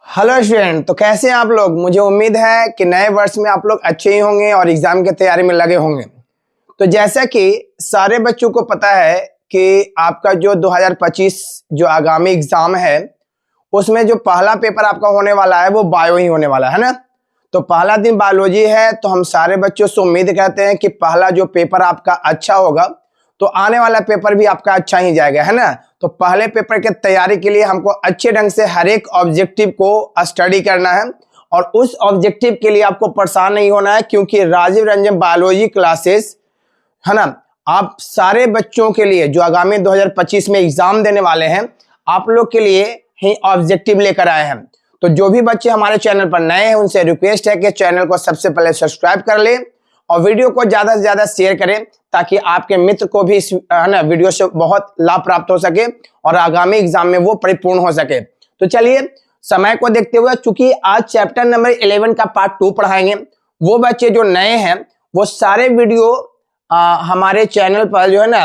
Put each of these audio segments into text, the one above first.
Hello student, तो कैसे हैं आप लोग। मुझे उम्मीद है कि नए वर्ष में आप लोग अच्छे ही होंगे और एग्जाम की तैयारी में लगे होंगे। तो जैसा कि सारे बच्चों को पता है कि आपका जो 2025 जो आगामी एग्जाम है उसमें जो पहला पेपर आपका होने वाला है वो बायो ही होने वाला है ना। तो पहला दिन बायोलॉजी है, तो हम सारे बच्चों से उम्मीद करते हैं कि पहला जो पेपर आपका अच्छा होगा तो आने वाला पेपर भी आपका अच्छा ही जाएगा, है ना। तो पहले पेपर की तैयारी के लिए हमको अच्छे ढंग से हर एक ऑब्जेक्टिव को स्टडी करना है और उस ऑब्जेक्टिव के लिए आपको परेशान नहीं होना है, क्योंकि राजीव रंजन बायोलॉजी क्लासेस, है ना, आप सारे बच्चों के लिए जो आगामी 2025 में एग्जाम देने वाले हैं आप लोग के लिए ही ऑब्जेक्टिव लेकर आए हैं। तो जो भी बच्चे हमारे चैनल पर नए हैं उनसे रिक्वेस्ट है कि चैनल को सबसे पहले सब्सक्राइब कर ले और वीडियो को ज्यादा से ज्यादा शेयर करें ताकि आपके मित्र को भी है ना वीडियो से बहुत लाभ प्राप्त हो सके और आगामी एग्जाम में वो परिपूर्ण हो सके। तो चलिए समय को देखते हुए, चूंकि आज चैप्टर नंबर 11 का पार्ट 2 पढ़ाएंगे, वो बच्चे जो नए हैं वो सारे वीडियो हमारे चैनल पर जो है ना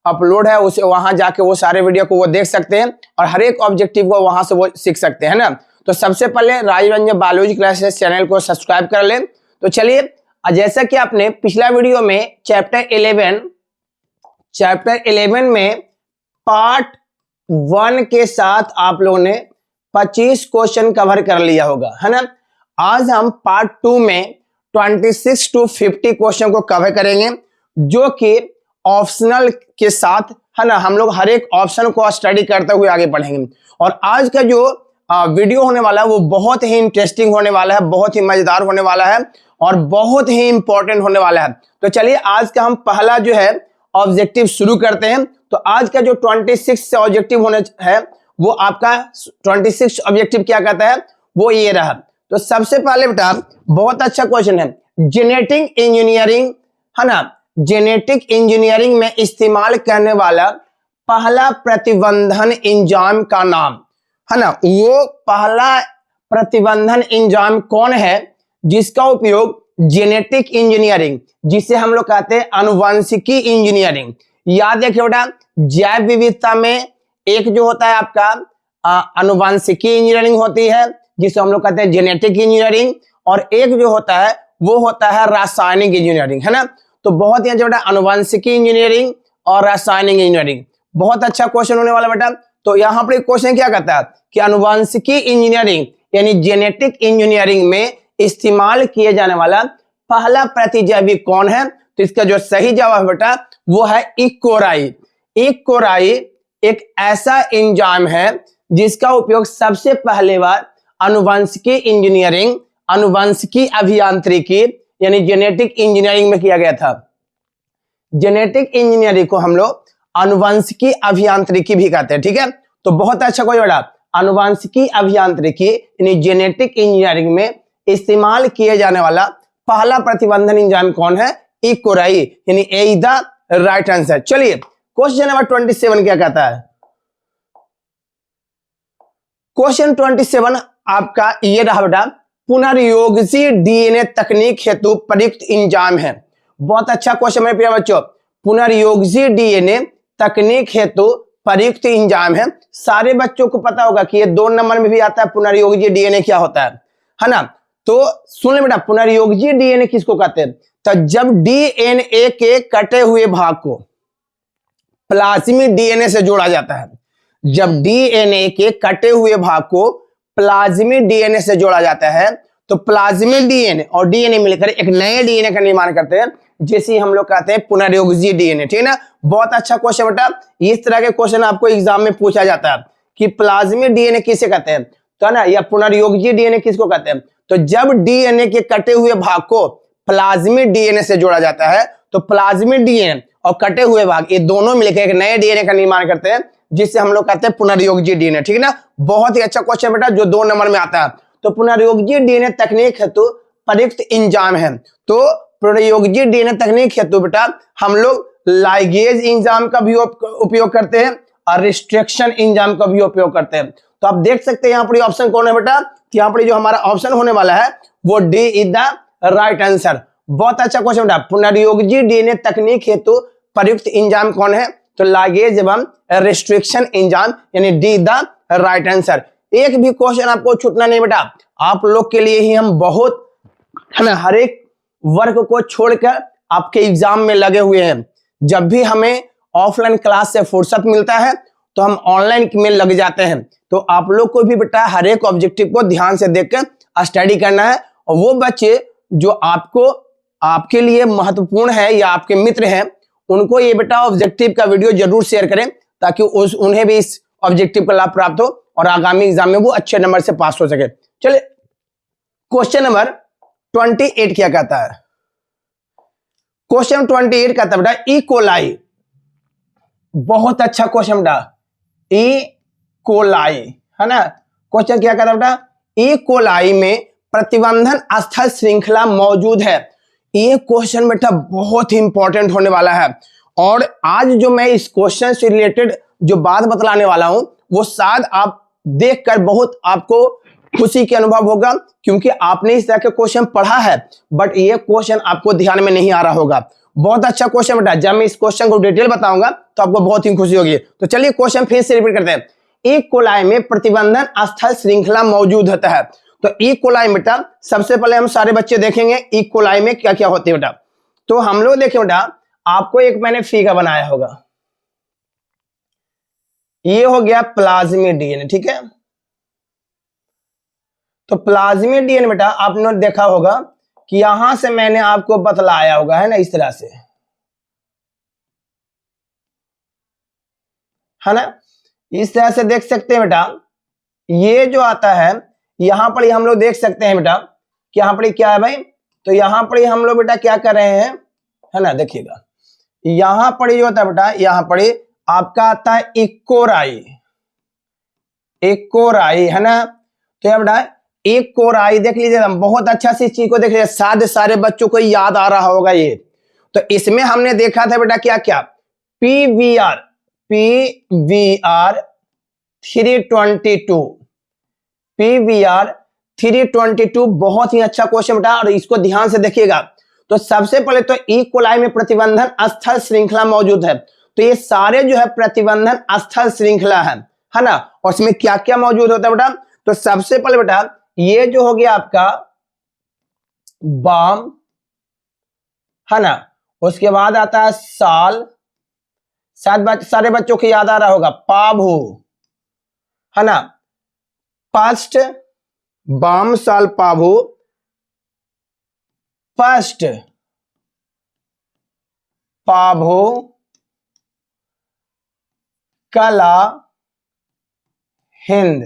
अपलोड है, उसे वहां जाके वो सारे वीडियो को वो देख सकते हैं और हर एक ऑब्जेक्टिव को वहां से वो सीख सकते हैं ना। तो सबसे पहले Rajiv Ranjan biology classes channel को सब्सक्राइब कर लें। तो चलिए, जैसा कि आपने पिछला वीडियो में चैप्टर 11 में पार्ट 1 के साथ आप लोगों ने 25 क्वेश्चन कवर कर लिया होगा, है ना। आज हम पार्ट 2 में 26 to 50 क्वेश्चन को कवर करेंगे, जो कि ऑप्शनल के साथ, है ना, हम लोग हर एक ऑप्शन को स्टडी करते हुए आगे बढ़ेंगे। और आज का जो वीडियो होने वाला है वो बहुत ही इंटरेस्टिंग होने वाला है, बहुत ही मजेदार होने वाला है और बहुत ही इंपॉर्टेंट होने वाला है। तो चलिए आज का हम पहला जो है ऑब्जेक्टिव शुरू करते हैं। तो आज का जो 26 ऑब्जेक्टिव होने है वो आपका 26 ऑब्जेक्टिव क्या कहता है, वो ये रहा। तो सबसे पहले बेटा बहुत अच्छा क्वेश्चन है, जेनेटिक इंजीनियरिंग, है ना, जेनेटिक इंजीनियरिंग में इस्तेमाल करने वाला पहला प्रतिबंधन एंजाइम का नाम, है ना, वो पहला प्रतिबंधन एंजाइम कौन है जिसका उपयोग जेनेटिक इंजीनियरिंग, जिसे हम लोग कहते हैं आनुवंशिकी इंजीनियरिंग। याद रखिए बेटा, जैव विविधता में एक जो होता है आपका आनुवंशिकी इंजीनियरिंग होती है जिसे हम लोग कहते हैं जेनेटिक इंजीनियरिंग, और एक जो होता है वो होता है रासायनिक इंजीनियरिंग, है ना। तो बहुत ही अच्छा बेटा, आनुवंशिकी इंजीनियरिंग और रासायनिक इंजीनियरिंग, बहुत अच्छा क्वेश्चन होने वाला बेटा। तो यहाँ पर क्वेश्चन क्या कहता है कि आनुवंशिकी इंजीनियरिंग यानी जेनेटिक इंजीनियरिंग में इस्तेमाल किए जाने वाला पहला प्रतिजैवी कौन है। तो इसका जो सही जवाब बेटा वो है ई कोलाई। ई कोलाई एक ऐसा एंजाइम है जिसका उपयोग सबसे पहले बार आनुवंशिकी इंजीनियरिंग, आनुवंशिकी अभियांत्रिकी यानी जेनेटिक इंजीनियरिंग में किया गया था। जेनेटिक इंजीनियरिंग को हम लोग आनुवंशिकी अभियांत्रिकी भी कहते हैं, ठीक है। तो बहुत अच्छा कोई बेटा, आनुवंशिकी अभियांत्रिकी यानी जेनेटिक इंजीनियरिंग में इस्तेमाल किए जाने वाला पहला प्रतिबंधन एंजाइम कौन है, ई कोलाई, यानी ए इज द राइट आंसर। चलिए क्वेश्चन नंबर 27 क्या कहता है। क्वेश्चन 27 आपका ये रहा बेटा, पुनर्योजी डीएनए तकनीक हेतु प्रयुक्त एंजाइम है। बहुत अच्छा क्वेश्चन मेरे प्रिय बच्चों, पुनर्योजी डीएनए तकनीक हेतु प्रयुक्त एंजाइम है। सारे बच्चों को पता होगा कि ये 2 नंबर में भी आता है पुनर्योजी डीएनए क्या होता है ना। तो सुन ले बेटा, पुनर्योजी डीएनए किसको कहते हैं। तो जब डीएनए के कटे हुए भाग को प्लाज्मिक डीएनए से जोड़ा जाता है, जब डीएनए के कटे हुए भाग को प्लाज्मिक डीएनए से जोड़ा जाता है तो प्लाज्मिक डीएनए और डीएनए मिलकर एक नए डीएनए का निर्माण करते हैं, जिसे हम लोग कहते हैं पुनर्योजी डीएनए, ठीक है ना। बहुत अच्छा क्वेश्चन बेटा, इस तरह के क्वेश्चन आपको एग्जाम में पूछा जाता है कि प्लाज्मिक डीएनए किसे कहते हैं, तो ना, या पुनर्योजी डीएनए किसको कहते हैं। तो जब डीएनए के कटे हुए भाग को प्लाज्मिक डीएनए से जोड़ा जाता है तो प्लाज्मिक डीएनए और कटे हुए भाग ये दोनों मिलकर एक नए डीएनए का निर्माण करते हैं, जिससे हम लोग कहते हैं पुनर्योजी डीएनए, ठीक है ना। बहुत ही अच्छा क्वेश्चन बेटा जो 2 नंबर में आता है। तो पुनर्योजी डीएनए तकनीक हेतु प्रयुक्त एंजाइम है। तो पुनर्योजी डीएनए तकनीक हेतु बेटा हम लोग लाइगेज एंजाइम का भी उपयोग करते हैं और रिस्ट्रिक्शन एंजाइम का भी उपयोग करते हैं। तो आप देख सकते हैं यहाँ पर ऑप्शन कौन है बेटा, यहाँ पर जो हमारा ऑप्शन होने वाला है वो D is the right answer. बहुत अच्छा क्वेश्चन बेटा, पुनर्योजी डीएनए तकनीक हेतु प्रयुक्त एंजाइम कौन है, तो लाइगेज एवं रिस्ट्रिक्शन एंजाइम यानी डी द राइट आंसर। एक भी क्वेश्चन आपको छूटना नहीं बेटा। आप लोग के लिए ही हम बहुत है ना हर एक वर्क को छोड़कर आपके एग्जाम में लगे हुए हैं। जब भी हमें ऑफलाइन क्लास से फुर्सत मिलता है तो हम ऑनलाइन में लग जाते हैं। तो आप लोग को भी बेटा हर एक ऑब्जेक्टिव को ध्यान से देखकर स्टडी करना है, और वो बच्चे जो आपको आपके लिए महत्वपूर्ण है या आपके मित्र हैं उनको ये बेटा ऑब्जेक्टिव का वीडियो जरूर शेयर करें, ताकि उन्हें भी इस ऑब्जेक्टिव का लाभ प्राप्त हो और आगामी एग्जाम में वो अच्छे नंबर से पास हो सके। चलिए क्वेश्चन नंबर 28 क्या कहता है। क्वेश्चन 28 कहता है बेटा ई कोलाई। बहुत अच्छा क्वेश्चन बेटा, ई कोलाई है ना। क्वेश्चन क्या कहता है बेटा, ई कोलाई में प्रतिबंधन स्थल श्रृंखला मौजूद है। ये क्वेश्चन बेटा बहुत ही इंपॉर्टेंट होने वाला है, और आज जो मैं इस क्वेश्चन से रिलेटेड जो बात बतलाने वाला हूं वो शायद आप देखकर बहुत आपको खुशी के अनुभव होगा, क्योंकि आपने इस तरह के क्वेश्चन पढ़ा है बट ये क्वेश्चन आपको ध्यान में नहीं आ रहा होगा। बहुत अच्छा क्वेश्चन बेटा, जब मैं इस क्वेश्चन को डिटेल बताऊंगा तो आपको बहुत ही खुशी होगी। तो चलिए क्वेश्चन फिर से रिपीट करते हैं। ई कोलाई में प्रतिबंधन स्थल श्रृंखला मौजूद होता है। तो ई कोलाई बेटा सबसे पहले हम सारे बच्चे देखेंगे ई कोलाई में क्या क्या होते हैं बेटा। तो हम लोग देखें बेटा, आपको एक मैंने फिगर बनाया होगा, ये हो गया प्लाज्मिड डीएनए, ठीक है। तो प्लाज्मिड डीएनए बेटा आपने देखा होगा कि यहां से मैंने आपको बतलाया होगा है ना, इस तरह से है ना, इस तरह से देख सकते हैं बेटा। ये जो आता है यहां पर हम लोग देख सकते हैं बेटा कि यहां पर क्या है भाई, तो यहां पर हम लोग बेटा क्या कर रहे हैं है ना, देखिएगा यहां पर जो होता है बेटा, यहां पर आपका आता है इकोराई, इकोराई है ना। तो यह बेटा इकोराई देख लीजिए, बहुत अच्छा सी चीज को देख लीजिए, सारे बच्चों को याद आ रहा होगा ये। तो इसमें हमने देखा था बेटा क्या क्या, पीवीआर 322, पीवीआर 322 बहुत ही अच्छा क्वेश्चन बेटा, और इसको ध्यान से देखिएगा। तो सबसे पहले तो ई कोलाई में प्रतिबंधन स्थल श्रृंखला मौजूद है। तो ये सारे जो है प्रतिबंधन स्थल श्रृंखला है ना, और इसमें क्या क्या मौजूद होता है बेटा। तो सबसे पहले बेटा ये जो हो गया आपका बाम है ना, उसके बाद आता है साल, शायद सारे बच्चों को याद आ रहा होगा, पाभू है ना, फर्स्ट बाम साल पाभू, फर्स्ट पाभू कला हिंद,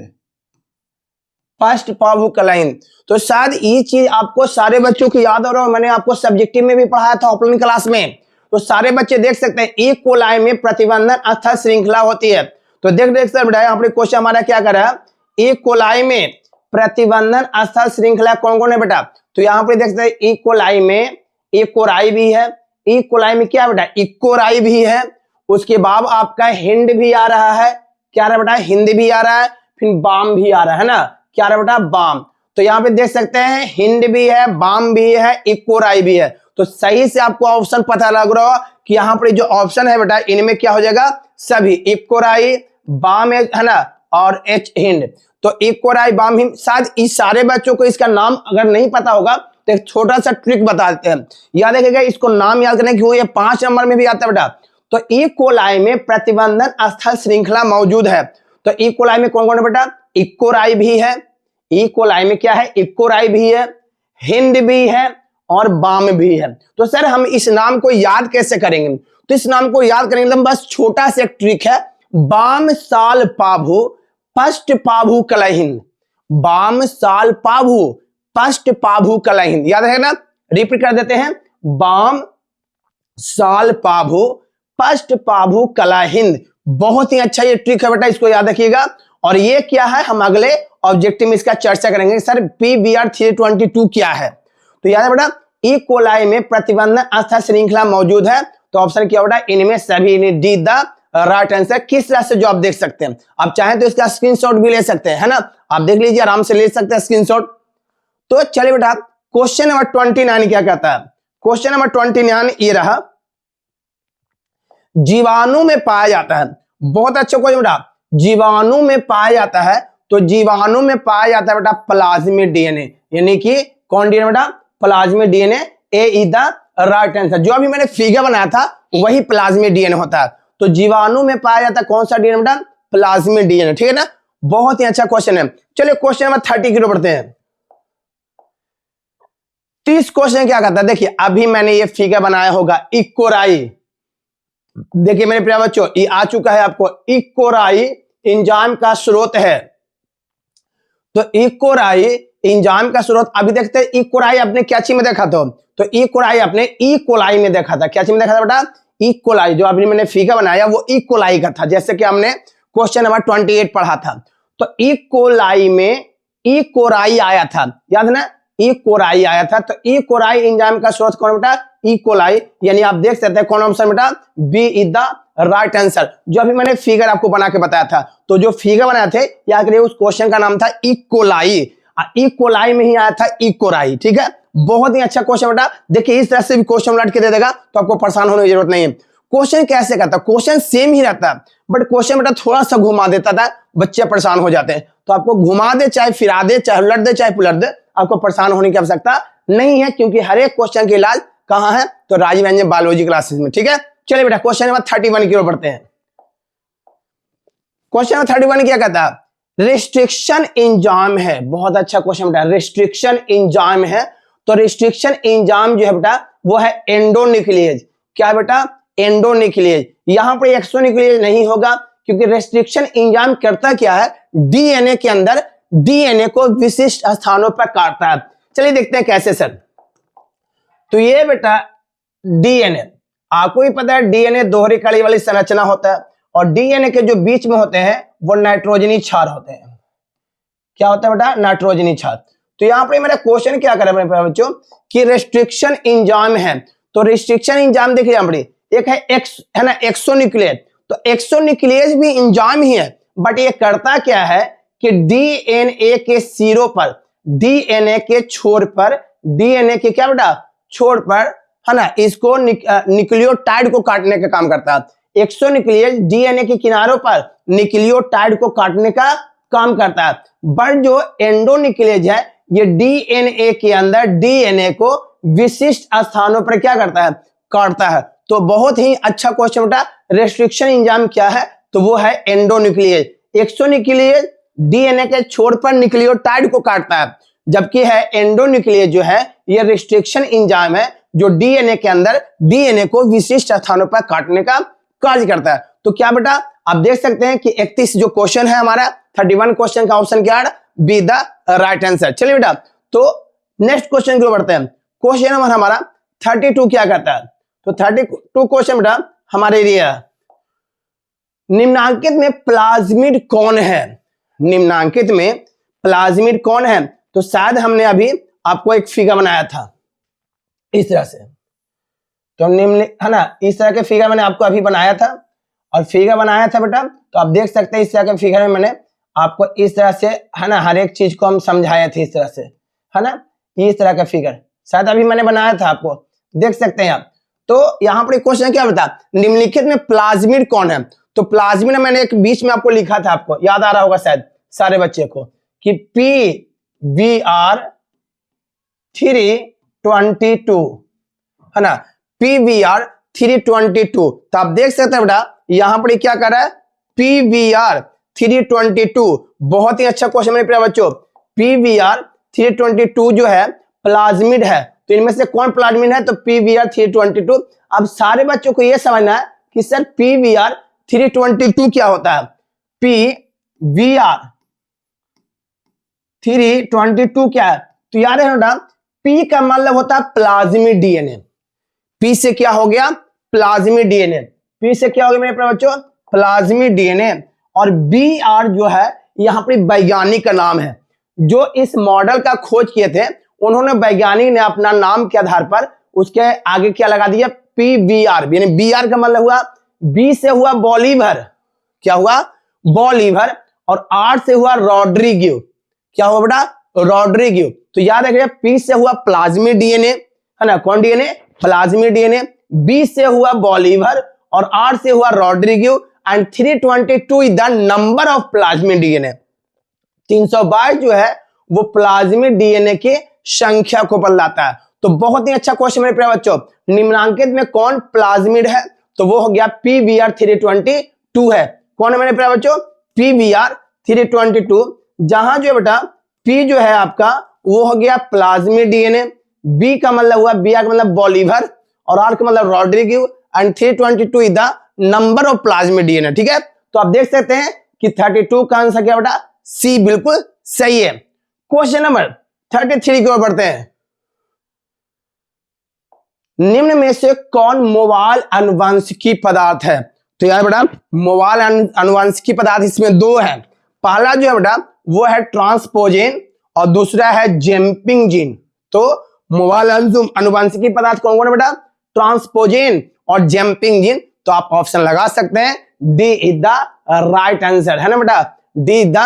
फर्स्ट पाभू कला हिंद। तो शायद ये चीज आपको सारे बच्चों को याद हो रहा हो, मैंने आपको सब्जेक्टिव में भी पढ़ाया था ऑफलाइन क्लास में। तो सारे बच्चे देख सकते हैं ई कोलाई में प्रतिबंधन स्थल श्रृंखला होती है। तो देख सर बेटा यहाँ पर क्वेश्चन हमारा क्या कर रहा है, ई कोलाई में प्रतिबंधन स्थल श्रृंखला कौन कौन है बेटा। तो यहाँ पर देख सकते हैं ई कोलाई में इकोराई भी है, ई कोलाई में क्या बेटा इकोराई भी है, उसके बाद आपका हिंद भी आ रहा है, क्या रहा बेटा हिंद भी आ रहा है, फिर बाम भी आ रहा है ना, क्या रहा बेटा बाम। तो यहाँ पे देख सकते हैं हिंद भी है, बाम भी है, इकोराई भी है। तो सही से आपको ऑप्शन पता लग रहा हो कि यहाँ पर जो ऑप्शन है बेटा इनमें क्या हो जाएगा, सभी इकोराई बाम है ना, और एच हिंद। तो इकोराई बाम हिंद, शायद इस सारे बच्चों को इसका नाम अगर नहीं पता होगा तो एक छोटा सा ट्रिक बता देते हैं। याद रखिएगा, इसको नाम याद करने क्यों, ये 5 नंबर में भी आता है बेटा। तो ई कोलाई में प्रतिबंधन स्थल श्रृंखला मौजूद है। तो ई कोलाई में कौन कौन है बेटा, इकोराई भी है, ई कोलाई में क्या है इकोराई भी है, हिंद भी है और बाम भी है। तो सर हम इस नाम को याद कैसे करेंगे, तो इस नाम को याद करेंगे तो बस छोटा सा एक ट्रिक है, बाम साल पाभू फर्स्ट पाभू कला हिंद, बाम साल पाभू फर्स्ट पाभू कला हिंद, याद है ना, रिपीट कर देते हैं, बाम साल पाभू फर्स्ट पाभू कला हिंद। बहुत ही अच्छा ये ट्रिक है बेटा, इसको याद रखिएगा। और ये क्या है, हम अगले ऑब्जेक्टिव में इसका चर्चा करेंगे। सर पीवीआर 322 क्या है, तो याद है बेटा ई कोलाई में प्रतिबंधन स्थल श्रृंखला मौजूद है। तो ऑप्शन क्या बेटा, इनमें सभी डी द राइट आंसर। किस तरह से जो आप देख सकते हैं, आप चाहें तो इसका स्क्रीनशॉट भी ले सकते हैं है ना, आप देख लीजिए आराम से ले सकते हैं स्क्रीनशॉट। तो चलिए बेटा क्वेश्चन नंबर 29 क्या कहता है, क्वेश्चन नंबर 29 ये रहा, जीवाणु में पाया जाता है। बहुत अच्छा क्वेश्चन बेटा, जीवाणु में पाया जाता है तो जीवाणु में पाया जाता है बेटा प्लाज्मिड डीएनए, यानी कि कौन डीएनए बेटा, plasmid DNA. A is the right answer. जो अभी मैंने फिगर बनाया था वही प्लाज्मिड डीएनए होता है। तो जीवाणु में पाया जाता है कौन सा डीएनए बेटा, प्लाज्मिड डीएनए, ठीक है ना। बहुत ही अच्छा क्वेश्चन है। चलिए क्वेश्चन नंबर 30 की ओर बढ़ते हैं। 30 क्वेश्चन क्या कहता है, देखिए अभी मैंने ये फिगर बनाया होगा इकोराई। देखिए मेरे प्यारे बच्चों, ये आ चुका है आपको। इकोराई एंजाइम का स्रोत है। तो इकोराई एंजाइम का स्रोत, अभी देखते हैं इकोराई आपने क्या चीज में देखा था, तो इकोराई आपने इकोलाई में देखा था। क्या चीज में देखा था बेटा, इकोलाई। जो अभी मैंने फिगर बनाया वो इकोलाई का था, जैसे कि हमने क्वेश्चन नंबर 28 पढ़ा था। तो इकोलाई में इकोराई आया था, याद है ना, इकोराई आया था। तो इकोराई एंजाइम का स्रोत कौन बेटा, इकोलाई, यानी आप देख सकते हैं कौन ऑप्शन बेटा, B is the right answer. जो अभी मैंने फिगर आपको बना के बताया था, तो जो फिगर बनाए थे याद करिए, उस क्वेश्चन का नाम था इकोलाई। इकोलाई में ही आया था इकोराई, ठीक है। बहुत ही अच्छा क्वेश्चन बेटा। देखिए इस तरह से भी क्वेश्चन लट के दे देगा तो आपको परेशान होने की जरूरत नहीं है। क्वेश्चन कैसे करता, क्वेश्चन सेम ही रहता, बट क्वेश्चन बेटा थोड़ा सा घुमा देता था, बच्चे परेशान हो जाते हैं। तो आपको घुमा दे, चाहे फिरा दे, चाहे उलट दे, चाहे पुलट दे, आपको परेशान होने की आवश्यकता नहीं है, क्योंकि हर एक क्वेश्चन का इलाज कहां है, तो राजीव रंजन बायोलॉजी क्लासेस में, ठीक है। चलिए बेटा क्वेश्चन नंबर 31 की ओर बढ़ते हैं। क्वेश्चन नंबर 31 क्या कहता है, रिस्ट्रिक्शन एंजाइम है। बहुत अच्छा क्वेश्चन बेटा, रिस्ट्रिक्शन एंजाइम है। तो रिस्ट्रिक्शन एंजाइम जो है बेटा वो है एंडोन्यूक्लियेज। क्या बेटा, एंडोन्यूक्लियेज। यहां पर एक्सोन्यूक्लियेज नहीं होगा, क्योंकि रिस्ट्रिक्शन एंजाइम करता क्या है, डीएनए के अंदर डीएनए को विशिष्ट स्थानों पर काटता है। चलिए देखते हैं कैसे सर। तो ये बेटा डीएनए, आपको भी पता है डीएनए दोहरी कड़ी वाली संरचना होता है, और डीएनए के जो बीच में होते हैं वो नाइट्रोजनी क्षार होते हैं। क्या होता है बेटा, नाइट्रोजनी क्षार। तो यहां पर मेरा क्वेश्चन क्या करे मेरे बच्चों, कि रिस्ट्रिक्शन एंजाइम है। तो रिस्ट्रिक्शन एंजाइम देखिए यहां पर एक है ना एक्सोन्यूक्लियेज। तो एक्सोन्यूक्लियेज भी एंजाइम ही है, बट ये करता क्या है कि डीएनए के सिरों पर, डीएनए के छोर पर, डीएनए के क्या बेटा छोर पर, है ना, इसको न्यूक्लियोटाइड को काटने का काम करता है। एक्सोन्यूक्लियेज डीएनए के किनारों पर न्यूक्लियोटाइड को काटने का काम करता है, बट जो एंडोन्यूक्लियेज है ये डीएनए के अंदर डीएनए को विशिष्ट स्थानों पर क्या करता है, काटता है। तो बहुत ही अच्छा क्वेश्चन बेटा, रेस्ट्रिक्शन एंजाइम क्या है, तो वो है एंडोन्यूक्लियेज। एक्सोन्यूक्लियेज डीएनए के छोर पर न्यूक्लियोटाइड को काटता है, जबकि है एंडोन्यूक्लियेज जो है ये रिस्ट्रिक्शन एंजाइम है, जो डीएनए के अंदर डीएनए को विशिष्ट स्थानों पर काटने का कार्य करता है। तो क्या बेटा आप देख सकते हैं कि 31 जो क्वेश्चन है हमारा 31 क्वेश्चन का ऑप्शन क्या है, बी द राइट आंसर। चलिए बेटा तो नेक्स्ट क्वेश्चन की ओर बढ़ते हैं। क्वेश्चन नंबर हमारा 32 क्या कहता है, तो 32 क्वेश्चन बेटा हमारे लिए निम्नांकित में प्लाज्मिड कौन है, निम्नांकित में प्लाज्मिड कौन है। तो शायद हमने अभी आपको एक फिगर बनाया था इस तरह से, तो निम्न है ना, इस तरह के फिगर मैंने आपको अभी बनाया था, और फिगर बनाया था बेटा, तो आप देख सकते हैं इस तरह के फिगर में मैंने आपको इस तरह से, है ना, हर एक चीज को हम समझाए थे इस तरह से, है ना, इस तरह का फिगर शायद अभी मैंने बनाया था, आपको देख सकते हैं आप। तो यहाँ पर क्वेश्चन क्या बता, निम्नलिखित में प्लाज्मिड कौन है। तो प्लाज्मिड मैंने एक बीच में आपको लिखा था, आपको याद आ रहा होगा शायद सारे बच्चे को, कि PVR 322 है ना, PVR 322। तो आप देख सकते हैं बेटा यहां पर क्या कर रहा है, PVR 322। बहुत ही अच्छा क्वेश्चन मेरे प्यारे बच्चों। PVR 322 जो है प्लाज्मिड है, तो इनमें से कौन प्लाज्मिड है, तो PVR 322। अब सारे बच्चों को यह समझना है कि सर PVR 322 क्या होता है। PVR 322 क्या है, तो याद है बेटा P का मतलब होता है प्लाज्मिड डीएनए। P से क्या हो गया, प्लाज्मिड डीएनए। P से क्या हो गया मेरे प्यारे बच्चों, प्लाज्मिड डीएनए। और BR जो है यहां पर वैज्ञानिक का नाम है, जो इस मॉडल का खोज किए थे, उन्होंने वैज्ञानिक ने अपना नाम के आधार पर उसके आगे क्या लगा दिया, PVR। यानी BR का मतलब हुआ, B से हुआ बॉलीवर, क्या हुआ बॉलीवर, और R से हुआ रॉड्रिग्यू। क्या हुआ बेटा, रॉड्रिग्यू। तो याद रखिए P से हुआ प्लाज्मिड डीएनए, है ना, कौन डीएनए, प्लाज्मिड डीएनए। B से हुआ बॉलीवर और R से हुआ Rodriguez, and 322 is the number of plasmid DNA. 322 जो है वो प्लाज्मिड डीएनए के संख्या को बदलाता है। तो बहुत ही अच्छा क्वेश्चन मेरे प्यारे बच्चों। निम्नांकित में कौन प्लाज्मिड है? तो वो हो गया PBr 322 है। कौन है मेरे प्यारे बच्चों? PBr 322। जहां जो है बेटा P जो है आपका वो हो गया प्लाज्मिड डीएनए, B का मतलब हुआ, Br का मतलब बॉलीवर और R का मतलब Rodriguez and 322 is the number of plasmid DNA. ठीक है, तो आप देख सकते हैं कि 32 का आंसर क्या बेटा? C बिल्कुल सही है। क्वेश्चन नंबर 33 की ओर बढ़ते हैं। निम्न में से कौन मोबाइल अनुवांशिकी पदार्थ है? तो यार बेटा मोबाइल अनुवांशिकी पदार्थ इसमें दो है। पहला जो है बेटा वो है ट्रांसपोजेन और दूसरा है जंपिंग जीन। तो मोबाइल अनुवांशिकी पदार्थ कौन कौन है बेटा? ट्रांसपोजेन और जंपिंग जीन। तो आप ऑप्शन लगा सकते हैं, D is the right answer, है ना बेटा? D is the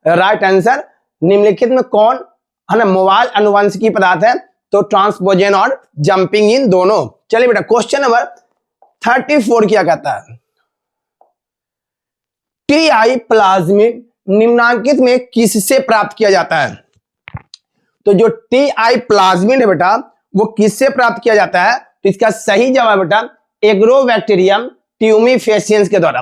right answer. निम्नलिखित में कौन है ना मोबाइल अनुवांशिकी पदार्थ है? तो ट्रांसपोजेन और जंपिंग जीन दोनों। चलिए बेटा क्वेश्चन नंबर 34 क्या कहता है? टीआई प्लाज्मिड निम्नांकित में किससे प्राप्त किया जाता है? तो जो टीआई प्लाज्मिड है बेटा वो किससे प्राप्त किया जाता है? तो इसका सही जवाब बेटा एग्रोबैक्टीरियम ट्यूमीफेसियंस के द्वारा।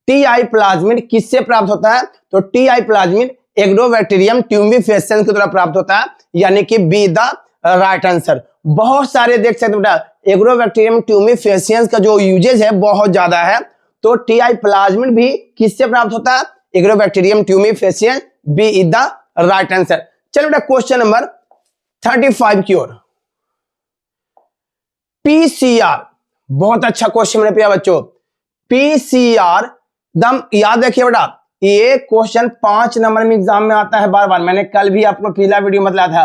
टीआई प्लाज्मिड किससे प्राप्त होता है? तो टीआई प्लाज्मिड एग्रोबैक्टीरियम ट्यूमीफेसियंस के द्वारा प्राप्त होता है, यानी कि बी द राइट आंसर। बहुत सारे देख सकते बेटा एग्रोबैक्टीरियम ट्यूमीफेसियंस का जो यूजेज है बहुत ज्यादा है। तो टीआई प्लाज्मिड भी किससे प्राप्त होता है? Agrobacterium tumefaciens, B is the right answer. चलो बेटा क्वेश्चन नंबर 35 की ओर। पीसीआर, बहुत अच्छा क्वेश्चन मेरे प्यारे बच्चों। पीसीआर दम याद रखिए बेटा, ये क्वेश्चन 5 नंबर में एग्जाम में आता है बार बार। मैंने कल भी आपको पहला वीडियो में बताया था।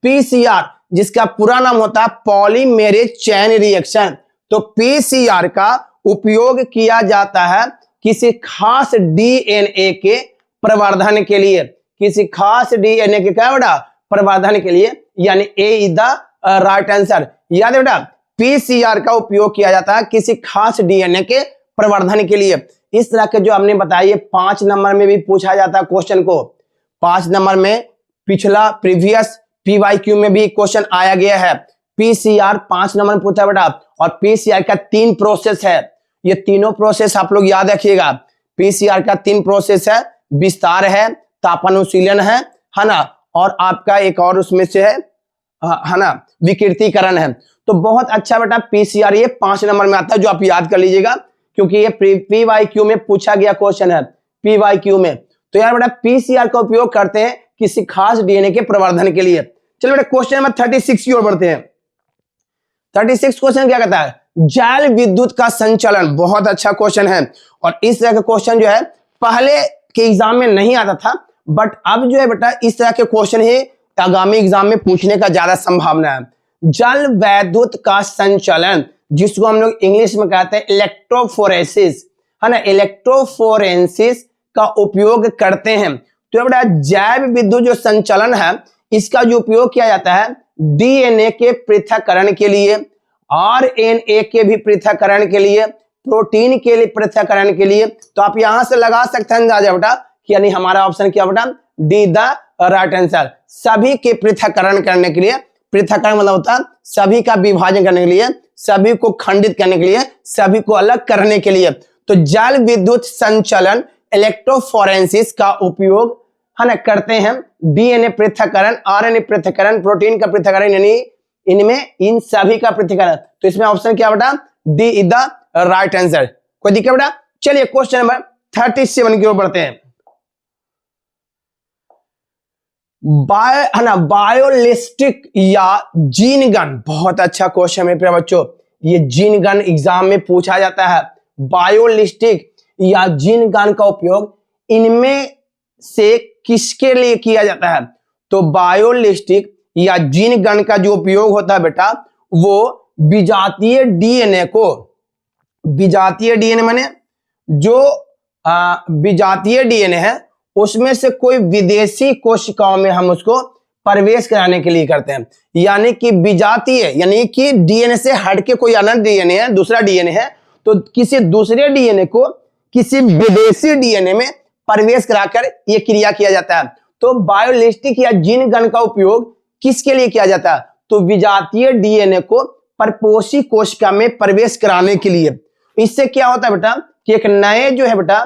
पीसीआर जिसका पूरा नाम होता है पॉलीमेरेज चेन रिएक्शन। तो पीसीआर का उपयोग किया जाता है किसी खास डीएनए के प्रवर्धन के लिए। किसी खास डीएनए के क्या बेटा? प्रवर्धन के लिए, यानी ए इज द राइट आंसर। याद है बेटा पीसीआर का उपयोग किया जाता है किसी खास डीएनए के प्रवर्धन के लिए। इस तरह के जो हमने बताया 5 नंबर में भी पूछा जाता है क्वेश्चन को। 5 नंबर में पिछला प्रीवियस पीवाईक्यू में भी क्वेश्चन आया गया है। पीसीआर 5 नंबर में पूछा है बेटा। और पीसीआर का 3 प्रोसेस है। ये तीनों प्रोसेस आप लोग याद रखिएगा। पीसीआर का 3 प्रोसेस है, विस्तार है, तापानुशीलन है ना, और आपका एक और उसमें से है ना विकृतीकरण है। तो बहुत अच्छा बेटा पीसीआर ये 5 नंबर में आता है, जो आप याद कर लीजिएगा क्योंकि ये पीवाईक्यू में पूछा गया क्वेश्चन है। पीवाईक्यू में तो यार बेटा पीसीआर का उपयोग करते हैं किसी खास डीएनए के प्रवर्धन के लिए। चलो बेटा क्वेश्चन नंबर 36 की ओर बढ़ते हैं। 36 क्वेश्चन क्या कहता है? जल विद्युत का संचलन। बहुत अच्छा क्वेश्चन है और इस तरह का क्वेश्चन जो है पहले के एग्जाम में नहीं आता था, बट अब जो है बेटा इस तरह के क्वेश्चन ही आगामी एग्जाम में पूछने का ज्यादा संभावना है। जल विद्युत का संचलन, जिसको हम लोग इंग्लिश में कहते हैं इलेक्ट्रोफोरेसिस, है ना, इलेक्ट्रोफोरेंसिस का उपयोग करते हैं। तो बेटा जैव विद्युत जो संचलन है इसका जो उपयोग किया जाता है डीएनए के पृथक्करण के लिए, आरएनए के भी पृथक्करण के लिए, प्रोटीन के लिए पृथक्करण के लिए। तो आप यहां से लगा सकते हैं अंदाजा बेटा कि यानी हमारा ऑप्शन क्या बेटा? D the right answer. सभी के पृथक्करण करने के लिए, पृथक्करण मतलब होता है सभी का विभाजन करने के लिए, सभी को खंडित करने के लिए, सभी को अलग करने के लिए। तो जल विद्युत संचलन इलेक्ट्रोफोरेंसिस का उपयोग है ना करते हैं डीएनए पृथक्करण, आरएनए पृथक्करण, प्रोटीन का पृथक्करण, यानी इनमें इन सभी का पृथक्करण। तो इसमें ऑप्शन क्या बेटा? D is the right answer. कोई दिक्कत बेटा? चलिए क्वेश्चन नंबर 37 की ओर बढ़ते हैं। बायोलिस्टिक या जीन गन, बहुत अच्छा क्वेश्चन है प्यारे बच्चों। ये जीन गन एग्जाम में पूछा जाता है। बायोलिस्टिक या जीन गन का उपयोग इनमें से किसके लिए किया जाता है? तो बायोलिस्टिक या जीन गन का जो उपयोग होता है बेटा वो विजातीय डीएनए को, विजातीय डीएनए माने जो विजातीय डीएनए है उसमें से कोई विदेशी कोशिकाओं में हम उसको प्रवेश कराने के लिए करते हैं। यानी कि विजातीय यानी कि डीएनए से हटके कोई अलग डीएनए है, दूसरा डीएनए है, तो किसी दूसरे डीएनए को किसी विदेशी डीएनए में प्रवेश कराकर यह क्रिया किया जाता है। तो तो बायोलिस्टिक या जीन गन का उपयोग किसके लिए किया जाता है? तो विजातीय डीएनए को परपोषी कोशिका में प्रवेश कराने के लिए। इससे क्या होता है बेटा कि एक नए जो है बेटा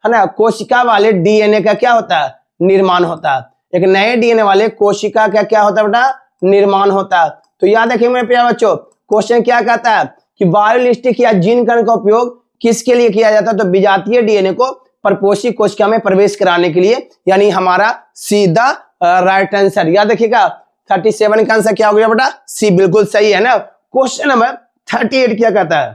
है ना कोशिका वाले डीएनए का क्या होता है? निर्माण होता है। एक नए डीएनए वाले कोशिका का क्या होता है बेटा? निर्माण होता है। तो याद रखिए मेरे प्यारे बच्चों, क्वेश्चन क्या कहता है कि बायोलिस्टिक या जीन गन का उपयोग किसके लिए किया जाता है? तो विजातीय डीएनए को परपोषी कोशिका में प्रवेश कराने के लिए, यानी हमारा सीधा राइट आंसर। याद रखिएगा 37 का आंसर क्या हो गया बेटा? सी बिल्कुल सही है ना। क्वेश्चन नंबर 38 क्या कहता है?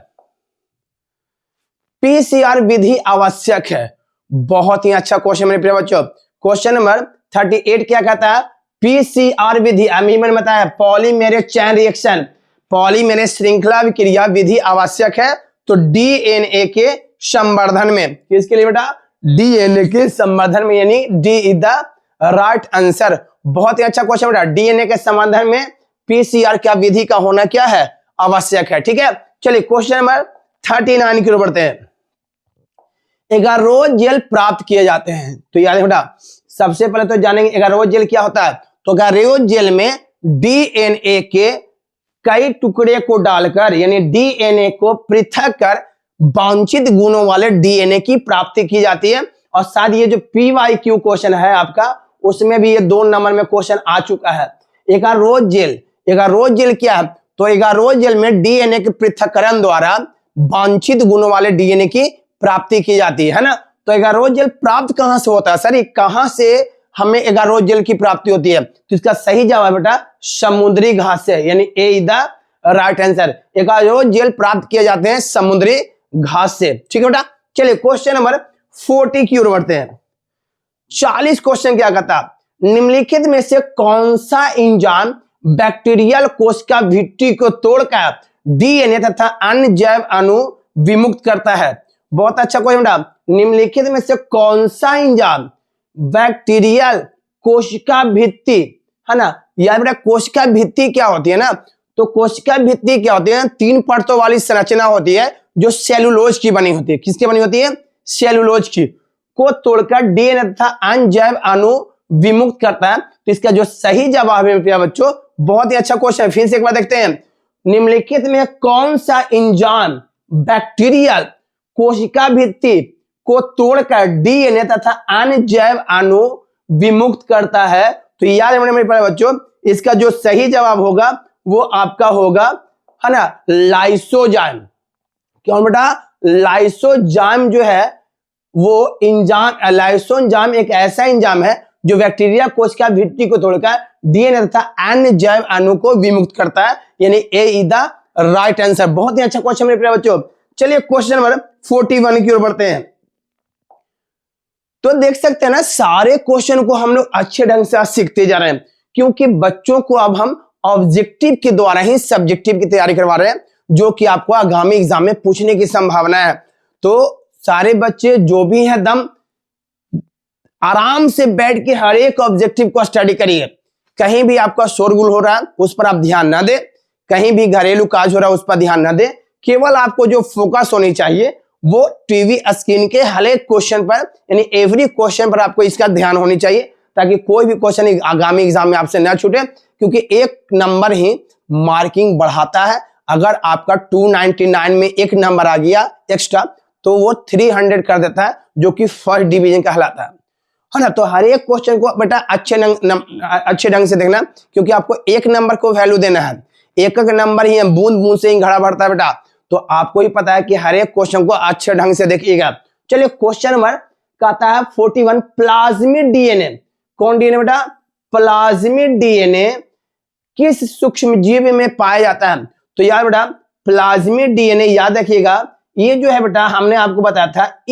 पीसीआर विधि आवश्यक है। बहुत ही अच्छा क्वेश्चन मेरे प्रिय बच्चों। क्वेश्चन नंबर 38 क्या कहता है? पीसीआर विधि, अभी मैंने बताया पॉलीमेरेज चेन रिएक्शन, पॉलीमेरेज श्रृंखला विक्रिया विधि आवश्यक है। तो डीएनए के संवर्धन में, किसके लिए बेटा? डीएनए के संवर्धन में, यानी D is the right answer. बहुत ही अच्छा क्वेश्चन बेटा। डीएनए के संवर्धन में पीसीआर क्या विधि का होना क्या है? आवश्यक है। ठीक है, चलिए क्वेश्चन नंबर 39 की ओर बढ़ते हैं। एगारोजेल प्राप्त किए जाते हैं। तो याद है बेटा, सबसे पहले तो जानेंगे एगारोजेल क्या होता है। तो एगारोजेल में डीएनए के कई टुकड़े को डालकर, यानी डीएनए को पृथक कर वांछित गुणों वाले डीएनए की प्राप्ति की जाती है। और साथ ये जो पीवाईक्यू क्वेश्चन है आपका, उसमें भी ये 2 नंबर में क्वेश्चन आ चुका है। एगारोजेल, एगारोजेल क्या है? तो एगारोजेल में डीएनए के पृथक्करण द्वारा वांछित गुणों वाले डीएनए की प्राप्ति की जाती है ना। तो एगारोजेल प्राप्त कहां से होता है? सर ये कहां से हमें एगारोजेल की प्राप्ति होती है? तो इसका सही जवाब बेटा समुद्री घास से, यानी ए इज द राइट आंसर। एगारोजेल प्राप्त किए जाते हैं समुद्री घास से। ठीक है बेटा, चलिए क्वेश्चन नंबर 40 की ओर बढ़ते हैं। 40 क्वेश्चन क्या कहता है? निम्नलिखित में से कौन सा एंजाइम बैक्टीरियल कोशिका भित्ति को तोड़कर डीएनए तथा अन्य जैव अणु विमुक्त करता है? बहुत अच्छा क्वेश्चन बेटा। निम्नलिखित में से कौन सा एंजाइम बैक्टीरियल कोशिका भित्ति, है ना। यार बेटा कोशिका भित्ति क्या होती है ना, तो कोशिका भित्ति क्या होती है? 3 परतों वाली संरचना होती है जो सेलुलोज की बनी होती है। किसकी बनी होती है? सेलुलोज की। को तोड़कर डीएनए तथा अन्य जैव अणु विमुक्त करता है। तो इसका जो सही जवाब है प्यारे बच्चों, बहुत ही अच्छा क्वेश्चन है। फिर से एक बार देखते हैं, निम्नलिखित में कौन सा एंजाइम बैक्टीरियल कोशिका भित्ति को तोड़कर डीएनए तथा अन्य जैव अणु विमुक्त करता है? तो याद है मेरे प्यारे बच्चों, इसका जो सही जवाब होगा वो आपका होगा, है ना, लाइसोजाइम। क्यों बेटा? लाइसोजाइम जो है वो एंजाइम, लाइसोजाइम एक ऐसा एंजाइम है जो बैक्टीरिया कोशिका भित्ति को तोड़कर डीएनए तथा अन्य जैव अणु को विमुक्त करता है, यानी ए इज द राइट आंसर। बहुत ही अच्छा क्वेश्चन मेरे प्यारे बच्चों। चलिए क्वेश्चन नंबर 41 की ओर बढ़ते हैं। तो देख सकते हैं ना, सारे क्वेश्चन को हम लोग अच्छे ढंग से आज सीखते जा रहे हैं, क्योंकि बच्चों को अब हम ऑब्जेक्टिव के द्वारा ही सब्जेक्टिव की तैयारी करवा रहे हैं, जो कि आपको आगामी एग्जाम में पूछने की संभावना है। तो सारे बच्चे जो भी हैं दम आराम से बैठ के हर एक ऑब्जेक्टिव को स्टडी करिए। कहीं भी आपका शोरगुल हो रहा है उस पर आप ध्यान ना दें, कहीं भी घरेलू काज हो रहा है उस पर ध्यान ना दें। केवल आपको जो फोकस होनी चाहिए वो टीवी स्क्रीन के हर एक क्वेश्चन पर, यानी एवरी क्वेश्चन पर आपको इसका ध्यान होनी चाहिए, ताकि कोई भी क्वेश्चन आगामी एग्जाम में आपसे ना छूटे। क्योंकि 1 नंबर ही मार्किंग बढ़ाता है। अगर आपका 299 में 1 नंबर आ गया एक्स्ट्रा तो वो 300 कर देता है, जो कि फर्स्ट डिवीजन कहलाता है ना। तो हर एक क्वेश्चन को बेटा अच्छे ढंग से देखना, क्योंकि आपको 1 नंबर को वैल्यू देना है। एक नंबर ही है, बूंद बूंद से ही घड़ा भरता है बेटा। तो आपको ही पता है कि हर एक क्वेश्चन को अच्छे ढंग से देखिएगा। चलिए क्वेश्चन नंबर कहता है 41, प्लाज्मिड डीएनए। कौन डीएनए बेटा? प्लाज्मिड डीएनए किस सूक्ष्म जीव में पाया जाता है? तो यार बेटा प्लाज्मिड डीएनए याद रखिएगा, ये जो है बेटा हमने आपको बताया था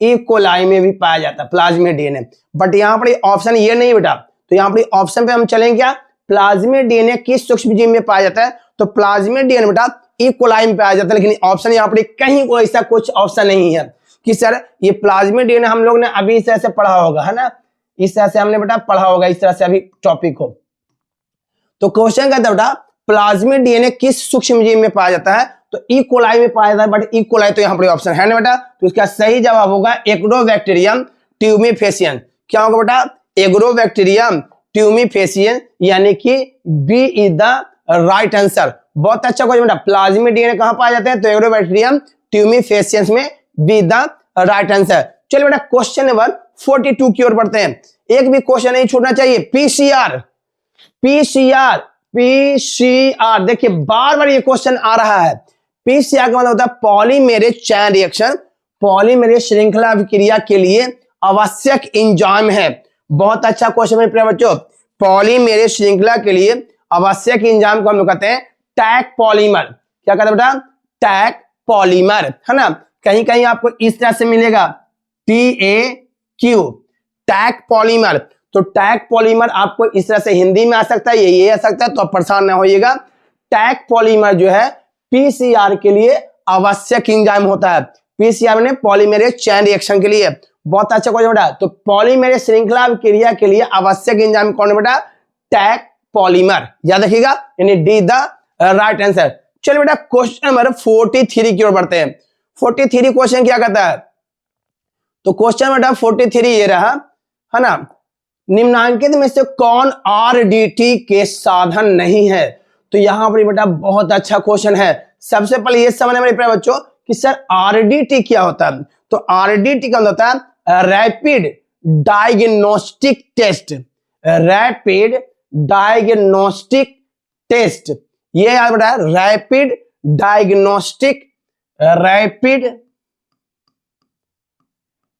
इकोलाई में भी पाया जाता है प्लाज्मिड डीएनए। बट यहाँ पर ऑप्शन ये नहीं बेटा, तो यहाँ पर ऑप्शन पे हम चलेंगे क्या? प्लाज्मिड डीएनए किस सूक्ष्म जीव में पाया जाता है? तो प्लाज्मिड डीएनए बेटा इकोलाई में पाया जाता है। लेकिन ऑप्शन यहाँ पर कहीं कोई ऐसा कुछ ऑप्शन नहीं है कि सर ये प्लाज्मिड डीएनए हम लोग ने अभी इस तरह से पढ़ा होगा, है ना, इस तरह से हमने बेटा पढ़ा होगा, इस तरह से अभी टॉपिक हो। तो क्वेश्चन कहता है बेटा प्लाज्मिड डीएनए किस सूक्ष्म जीव में पाया जाता है? तो इकोलाई में पाया जाता है। बट इकोलाई तो यहाँ पर ऑप्शन है ना बेटा, तो इसका सही जवाब होगा एक्टोबैक्टीरियम ट्यूमेफेसियन। क्या होगा बेटा, एग्रोबैक्टीरियम ट्यूमीफेसियन, यानी कि B is the right answer. बहुत अच्छा क्वेश्चन बेटा। प्लाज्मिड डीएनए कहां पाए जाते हैं, तो एग्रोबैक्टीरियम ट्यूमीफेसियंस में बी द राइट आंसर। चलिए बेटा क्वेश्चन नंबर 42 की ओर बढ़ते हैं। एक भी क्वेश्चन नहीं छूटना चाहिए। पीसीआर, पीसीआर, पीसीआर, देखिए बार बार ये क्वेश्चन आ रहा है। पीसीआर का मतलब होता है पॉलीमेरेज चैन रिएक्शन, पॉलीमेरेज श्रृंखला अभिक्रिया के लिए आवश्यक एंजाइम है। बहुत अच्छा क्वेश्चन है बच्चों। पॉलीमेरेज श्रृंखला के लिए आवश्यक एंजाइम को हम लोग कहते हैं टैग पॉलीमर। क्या कहते हैं बेटा, टैग पॉलीमर, है ना। कहीं कहीं आपको इस तरह से मिलेगा TAQ, टैग पॉलीमर। तो टैग पॉलीमर आपको इस तरह से हिंदी में आ सकता है, ये आ सकता है, तो आप परेशान ना होइएगा। टैग पॉलीमर जो है पीसीआर के लिए आवश्यक एंजाइम होता है। पीसीआर में पॉलीमेरेज चैन रिएक्शन के लिए। बहुत अच्छा क्वेश्चन बेटा। तो पॉलीमेरेज श्रृंखला अभिक्रिया के लिए आवश्यक एंजाइम कौन है बेटा, टैग पॉलीमर, याद रखिएगा, यानी डी द राइट आंसर। चलिए बेटा क्वेश्चन नंबर 43 की ओर बढ़ते हैं। 43 क्वेश्चन क्या कहता है, तो क्वेश्चन बेटा 43 ये रहा, है ना। निम्नांकित में से कौन आरडीटी के साधन नहीं है। तो यहां पर बेटा बहुत अच्छा क्वेश्चन है। सबसे पहले ये समझने मेरे प्यारे बच्चों कि सर आरडीटी क्या होता है। तो आरडीटी का होता है rapid diagnostic test, rapid diagnostic test. ये याद बेटा rapid diagnostic, rapid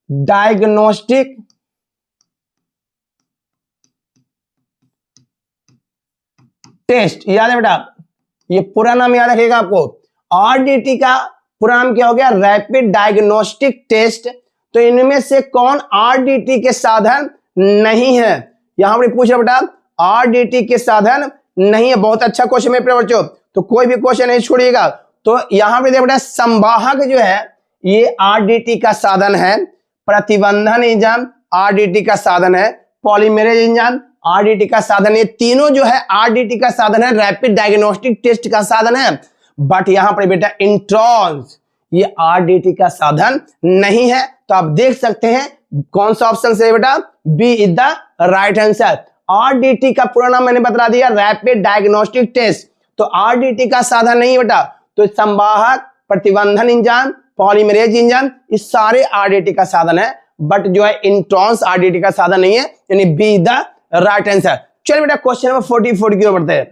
diagnostic test, याद है बेटा। ये पूरा नाम याद रखिएगा आपको। आरडीटी का पूरा नाम क्या हो गया, रैपिड डायग्नोस्टिक टेस्ट। तो इनमें से कौन आरडीटी के साधन नहीं है। यहां पर पूछ रहा बेटा आरडीटी के साधन नहीं है। बहुत अच्छा क्वेश्चन है बच्चों, तो कोई भी क्वेश्चन नहीं छोड़िएगा। तो यहां पर बेटा संवाहक जो है ये आरडीटी का साधन है, प्रतिबंधन एंजाइम आरडीटी का साधन है, पॉलीमेरेज एंजाइम आरडीटी का साधन, ये तीनों जो है आरडीटी का साधन है, रैपिड डायग्नोस्टिक टेस्ट का साधन है। बट यहां पर बेटा इंट्रॉन्स ये आरडीटी का साधन नहीं है। तो आप देख सकते हैं कौन सा ऑप्शन से बेटा, B is the right answer. RDT का पूरा नाम मैंने बता दिया, रैपिड डायग्नोस्टिक टेस्ट। तो आरडीटी का साधन नहीं है बेटा। तो संवाहक, प्रतिबंधन एंजाइम, पॉलीमरेज एंजाइम, इस सारे आरडीटी का साधन है। बट जो है इंट्रॉन्स आरडीटी का साधन नहीं है, यानी B is the right answer. चलिए बेटा क्वेश्चन नंबर 44 की ओर बढ़ते हैं।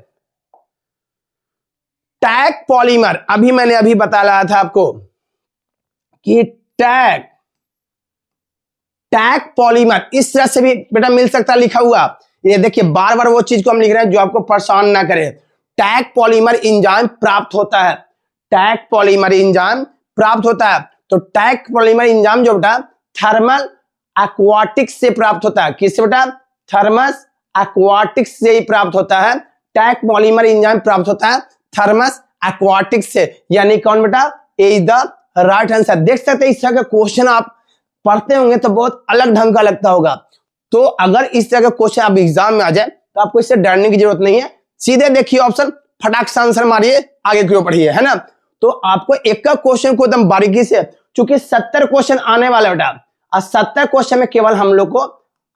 टैग पॉलीमर, अभी मैंने बताया था आपको कि टैग पॉलीमर इस तरह से भी बेटा मिल सकता है लिखा हुआ। ये देखिए बार बार वो चीज को हम लिख रहे हैं जो आपको परेशान ना करे। टैग पॉलीमर एंजाइम प्राप्त होता है, टैग पॉलीमर एंजाइम प्राप्त होता है। तो टैग पॉलीमर एंजाइम जो बेटा थर्मल एक्वाटिक्स से प्राप्त होता है। किससे बेटा, थर्मस एक्वाटिक्स से ही प्राप्त होता है। टैग पॉलीमर एंजाइम प्राप्त होता है थर्मस एक्वाटिक्स से, यानी कौन बेटा, ए इज द राइट आंसर। देख सकते हैं इस तरह का क्वेश्चन आप पढ़ते होंगे तो बहुत अलग ढंग का लगता होगा। तो अगर इस तरह का क्वेश्चन आप एग्जाम में आ जाए तो आपको इससे डरने की जरूरत नहीं है। सीधे देखिए ऑप्शन, फटाक से आंसर मारिए, आगे क्यों पढ़िए, है ना। तो आपको एक का क्वेश्चन को एकदम बारीकी से, चूंकि 70 क्वेश्चन आने वाले बेटा, और 70 क्वेश्चन में केवल हम लोग को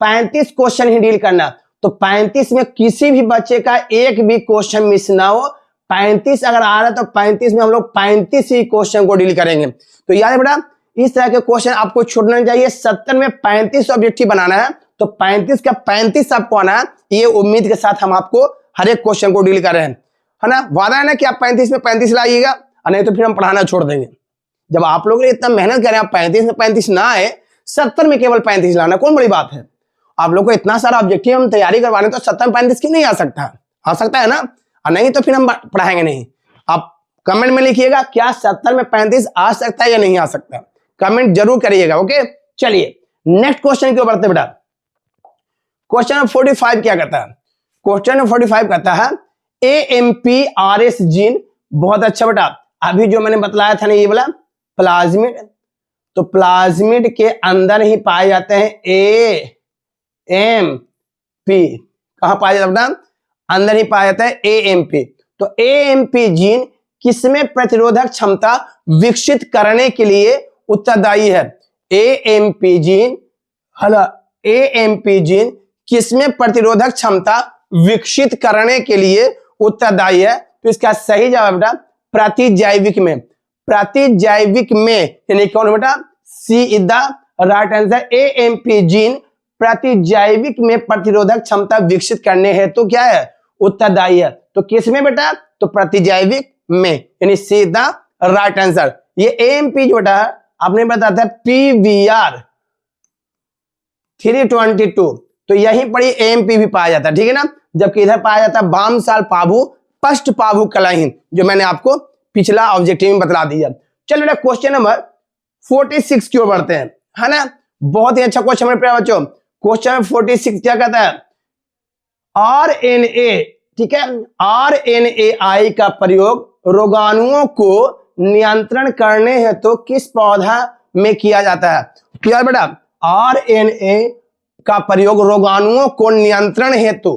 35 क्वेश्चन ही डील करना। तो 35 में किसी भी बच्चे का एक भी क्वेश्चन मिस ना हो। 35 अगर आ रहा है तो 35 में हम लोग 35 ही क्वेश्चन को डील करेंगे। तो याद है बेटा इस तरह के क्वेश्चन आपको छूटना चाहिए। 70 में 35 ऑब्जेक्टिव बनाना है, तो 35 का 35 आपको आना है। ये उम्मीद के साथ हम आपको हर एक क्वेश्चन को डील कर रहे हैं, है ना। वादा है ना कि आप 35 में 35 लाइएगा, और नहीं तो फिर हम पढ़ाना छोड़ देंगे। जब आप लोग इतना मेहनत करें, आप 35 में 35 ना आए, 70 में केवल 35 लाना, कौन बड़ी बात है। आप लोग को इतना सारा ऑब्जेक्टिव हम तैयारी करवाने, तो 70 में 35 क्यों नहीं आ सकता, आ सकता है ना। और नहीं तो फिर हम पढ़ाएंगे नहीं। आप कमेंट में लिखिएगा क्या 70 में 35 आ सकता है या नहीं आ सकता, कमेंट जरूर करिएगा। ओके चलिए नेक्स्ट क्वेश्चन की ओर बढ़ते बेटा। क्वेश्चन नंबर 45 क्या कहता है, क्वेश्चन नंबर 45 कहता है AMPRS जीन। बहुत अच्छा बेटा, अभी जो मैंने बतलाया था ना ये वाला प्लाज्मिड, तो प्लाज्मिड के अंदर ही पाए जाते हैं AMP। कहां पाया जाता है बेटा, अंदर ही पाया जाता है AMP। तो AMP जीन किसमें प्रतिरोधक क्षमता विकसित करने के लिए उत्तरदायी है। AMP जीन AMP जीन किसमें प्रतिरोधक क्षमता विकसित करने के लिए उत्तरदायी है? तो इसका सही जवाब बेटा प्रतिजैविक में। प्रतिजैविक में यानी कौन बेटा? C is the right answer. AMP gene प्रतिजैविक में प्रतिरोधक क्षमता विकसित करने हेतु तो क्या है? उत्तरदायी है। तो किस में बेटा? तो प्रतिजैविक में, यानी सी द राइट आंसर। ये AMP जो बेटा आपने बताया था PVR 322, तो यहीं पर AMP भी पाया जाता है, ठीक है ना। जबकि इधर पाया जाता है वामसाल पाभु पष्ट पाभु कलाहीन, जो मैंने आपको पिछला ऑब्जेक्टिव में बतला दिया। चलो बेटा क्वेश्चन नंबर 46 की ओर बढ़ते हैं, है ना। बहुत ही अच्छा क्वेश्चन मेरे प्यारे बच्चों। क्वेश्चन 46 क्या कहता है? RNA, ठीक है, RNAi का प्रयोग रोगाणुओं को नियंत्रण करने हेतु तो किस पौधा में किया जाता है? क्या बेटा? RNA का प्रयोग रोगाणुओं को नियंत्रण हेतु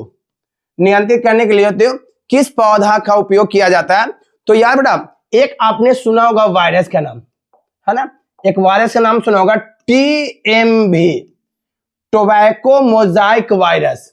नियंत्रित करने के लिए तो किस पौधा का उपयोग किया जाता है? तो यार बेटा एक आपने सुना होगा वायरस का नाम, है ना। एक वायरस का नाम सुना होगा TMV, टोबैको मोजाइक वायरस।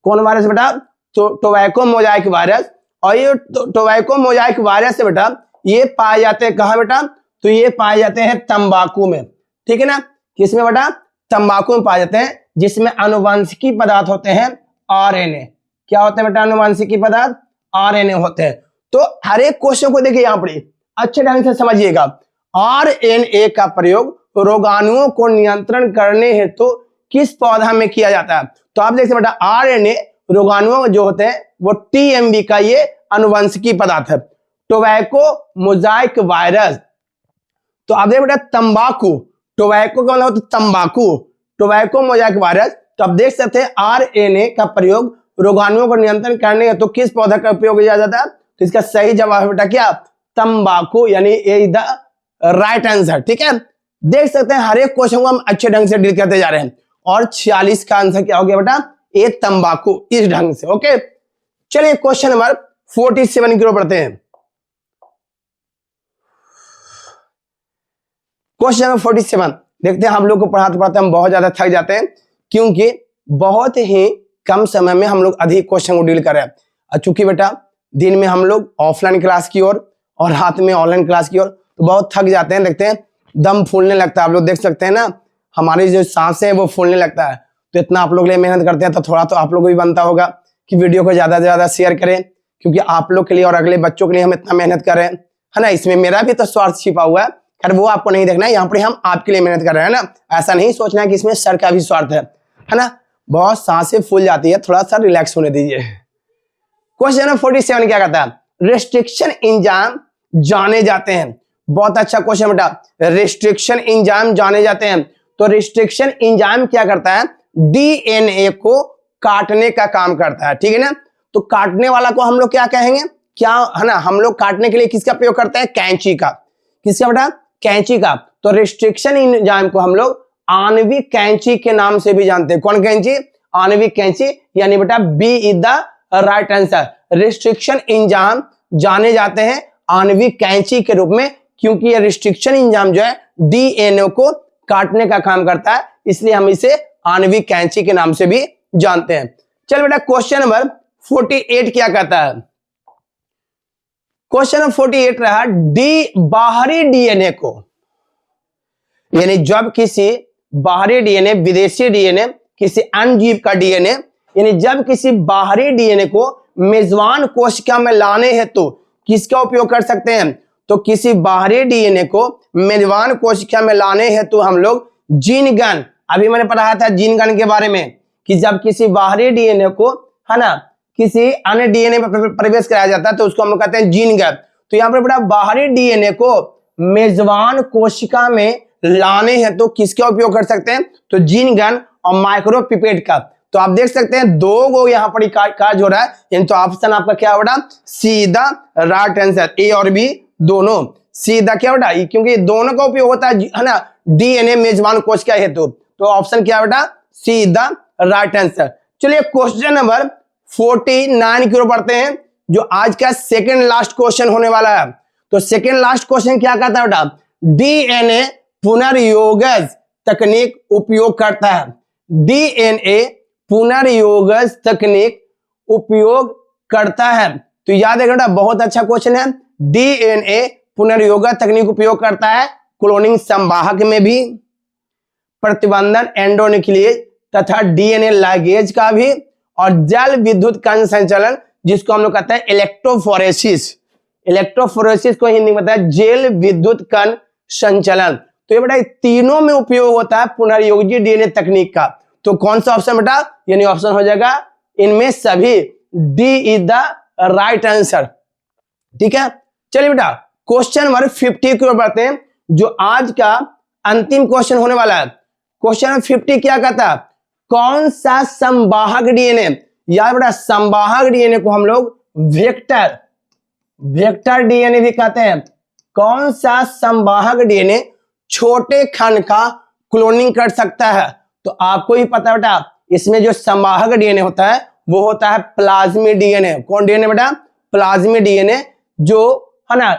कौन वायरस बेटा? तो टोबैको मोजाइक वायरस। और ये टोबैको मोजाइक वायरस से बेटा ये पाए जाते हैं कहां बेटा? तो ये पाए जाते हैं तंबाकू में, ठीक है ना। किसमें बेटा? तंबाकू में पाए जाते हैं, जिसमें आनुवंशिकी पदार्थ होते हैं RNA। क्या होते हैं बेटा? आनुवंशिकी पदार्थ RNA होते हैं। तो हर एक क्वेश्चन को देखिए यहां पर अच्छे ढंग से समझिएगा। RNA का प्रयोग रोगाणुओं को नियंत्रण करने हेतु तो किस पौधा में किया जाता है? तो आप देख सकते बेटा RNA रोगाणुओं जो होते हैं वो TMV का ये आनुवंशिकी पदार्थ है। टोबैको मोजाइक वायरस, तो आप देख बेटा तंबाकू, टोबैको का मतलब तंबाकू, टोबैको मोजाइक वायरस। तो आप देख सकते हैं RNA का प्रयोग रोगाणुओं को नियंत्रण करने हेतु तो किस पौधा का उपयोग किया जाता है? तो इसका सही जवाब है बेटा क्या? तंबाकू, यानी ए द राइट आंसर, ठीक है। देख सकते हैं हर एक क्वेश्चन को हम अच्छे ढंग से डील करते जा रहे हैं। और 46 का आंसर क्या हो गया बेटा? ए तंबाकू, इस ढंग से। ओके चलिए क्वेश्चन नंबर 47 की ओर बढ़ते हैं। क्वेश्चन नंबर 47 देखते हैं। हम लोग को पढ़ाते पढ़ाते हम बहुत ज्यादा थक जाते हैं, क्योंकि बहुत ही कम समय में हम लोग अधिक क्वेश्चन को डील कर रहे हैं। चूंकि बेटा दिन में हम लोग ऑफलाइन क्लास की ओर और रात में ऑनलाइन क्लास की ओर, तो बहुत थक जाते हैं। देखते हैं दम फूलने लगता है, आप लोग देख सकते हैं ना, हमारी जो सांसें हैं वो फूलने लगता है। तो इतना आप लोग लिए मेहनत करते हैं, तो थोड़ा तो आप लोग को भी बनता होगा कि वीडियो को ज्यादा से ज्यादा शेयर करें, क्योंकि आप लोग के लिए और अगले बच्चों के लिए हम इतना मेहनत कर रहे हैं, है ना। इसमें मेरा भी तो स्वार्थ छिपा हुआ है, खैर वो आपको नहीं देखना है। यहाँ पर हम आपके लिए मेहनत कर रहे हैं ना, ऐसा नहीं सोचना है कि इसमें सर का भी स्वार्थ है ना। बहुत सांसें फूल जाती है, थोड़ा सा रिलैक्स होने दीजिए। क्वेश्चन नंबर 47 क्या कहता है? रिस्ट्रिक्शन एंजाइम जाने जाते हैं। बहुत अच्छा क्वेश्चन बेटा, रिस्ट्रिक्शन एंजाइम जाने जाते हैं। तो रिस्ट्रिक्शन एंजाइम क्या करता है? DNA को काटने का काम करता है, ठीक है ना। तो काटने वाला को हम लोग क्या कहेंगे? क्या, है ना, हम लोग काटने के लिए किसका प्रयोग करते हैं? कैंची का। किसका बेटा? कैंची का। तो रिस्ट्रिक्शन एंजाइम को हम लोग आणविक कैंची के नाम से भी जानते हैं। कौन कैंची? आणविक कैंची, यानी बेटा B is the right answer. Restriction enzyme जाने जाते हैं आणविक कैंची के रूप में, क्योंकि ये रिस्ट्रिक्शन एंजाइम जो है DNA को काटने का काम करता है, इसलिए हम इसे आणविक कैंची के नाम से भी जानते हैं। चल बेटा क्वेश्चन नंबर 48 क्या कहता है? क्वेश्चन नंबर 48 रहा बाहरी DNA को, यानी जब किसी बाहरी DNA, विदेशी DNA, किसी अन्य जीव का DNA, यानी जब किसी बाहरी DNA को मेजबान कोशिका में लाने हेतु किसका उपयोग कर सकते हैं? तो किसी बाहरी DNA को मेजबान कोशिका में लाने हेतु हम लोग जीन गन, अभी मैंने पढ़ाया था जीन गन के बारे में, कि जब किसी बाहरी DNA को, है ना, किसी अन्य DNA में प्रवेश कराया जाता है तो उसको हम लोग कहते हैं जीन गन। तो यहाँ पर बड़ा बाहरी DNA को मेजबान कोशिका में लाने हैं तो किसका उपयोग कर सकते हैं? तो जीन गन और माइक्रोपिपेट का। तो आप देख सकते हैं दो गो यहाँ पर काज हो रहा है, तो ऑप्शन आपका क्या होगा? सीधा राइट आंसर, ए और बी दोनों सीधा क्या बेटा? क्योंकि दोनों का उपयोग होता है ना DNA मेजबान कोशिका हेतु, तो ऑप्शन क्या बेटा? सीधा राइट आंसर। चलिए क्वेश्चन नंबर 49 की ओर बढ़ते हैं, जो आज का सेकंड लास्ट क्वेश्चन होने वाला है। तो सेकंड लास्ट क्वेश्चन क्या कहता है बेटा? DNA पुनर्योगज तकनीक उपयोग करता है। डीएनए पुनर्योगज तकनीक उपयोग करता है? तो याद है बेटा, बहुत अच्छा क्वेश्चन है। डीएनए पुनर्योगज तकनीक उपयोग करता है क्लोनिंग संवाहक में भी, प्रतिबंधन एंडोन्यूक्लियेज तथा डीएनए लाइगेज का भी, और जल विद्युत कण संचलन जिसको हम लोग कहते हैं इलेक्ट्रोफोरेसिस। इलेक्ट्रोफोरेसिस को हिंदी में बताया जेल विद्युत कण संचलन। तो ये बेटा तीनों में उपयोग होता है पुनर्योजी डीएनए तकनीक का। तो कौन सा ऑप्शन बेटा, यानी ऑप्शन हो जाएगा इनमें सभी, D is the right answer. ठीक है, चलिए बेटा क्वेश्चन नंबर 50 की ओर बढ़ते हैं, जो आज का अंतिम क्वेश्चन होने वाला है। क्वेश्चन नंबर 50 क्या कहता है, कौन सा संवाहक डीएनए, यार बेटा संवाहक डीएनए को हम लोग वेक्टर डीएनए भी कहते हैं। कौन सा संवाहक डीएनए छोटे खंड का क्लोनिंग कर सकता है? तो आपको ही पता है बेटा, इसमें जो संवाहक डीएनए होता है वो होता है प्लाज्मिड डीएनए। कौन डीएनए बेटा? प्लाज्मिड डीएनए, जो है ना।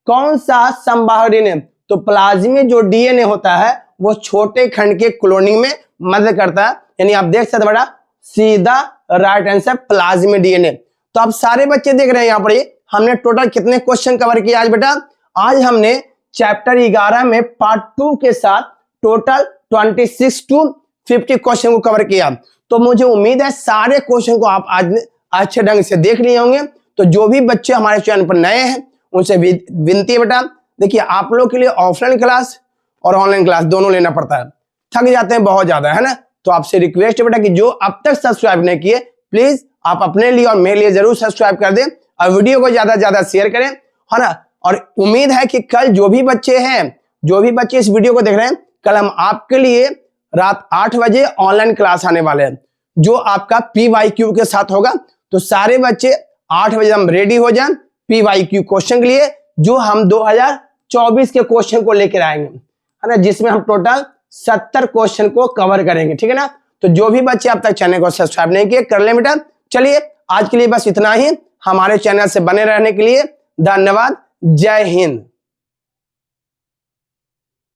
कौन सा संवाहक डीएनए? तो प्लाज्मिड जो डीएनए होता है वो छोटे खंड के क्लोनिंग में मदद करता है, यानी आप देख सकते बेटा सीधा राइट आंसर प्लाज्मिड डीएनए। तो आप सारे बच्चे देख रहे हैं यहाँ पर, हमने टोटल कितने क्वेश्चन कवर किए आज बेटा? आज हमने चैप्टर 11 में पार्ट 2 के साथ टोटल 26 to 50 क्वेश्चन को कवर किया। तो मुझे उम्मीद है सारे क्वेश्चन को आप आज अच्छे ढंग से देख लिए होंगे। तो जो भी बच्चे हमारे चैनल पर नए हैं उनसे विनती है बेटा, देखिए आप लोग के लिए ऑफलाइन क्लास और ऑनलाइन क्लास दोनों लेना पड़ता है, थक जाते हैं बहुत ज्यादा, है ना। तो आपसे रिक्वेस्ट है बेटा कि जो अब तक सब्सक्राइब नहीं किए प्लीज आप अपने लिए और मेरे लिए जरूर सब्सक्राइब कर दें और वीडियो को ज्यादा से ज्यादा शेयर करें, है ना। और उम्मीद है कि कल जो भी बच्चे इस वीडियो को देख रहे हैं, कल हम आपके लिए रात 8 बजे ऑनलाइन क्लास आने वाले हैं, जो आपका PYQ के साथ होगा। तो सारे बच्चे 8 बजे हम रेडी हो जाएं PYQ क्वेश्चन के लिए, जो हम 2024 के क्वेश्चन को लेकर आएंगे, है ना, जिसमें हम टोटल 70 क्वेश्चन को कवर करेंगे। ठीक है ना। तो जो भी बच्चे अब तक चैनल को सब्सक्राइब नहीं किए कर ले बेटा। चलिए आज के लिए बस इतना ही। हमारे चैनल से बने रहने के लिए धन्यवाद। जय हिंद।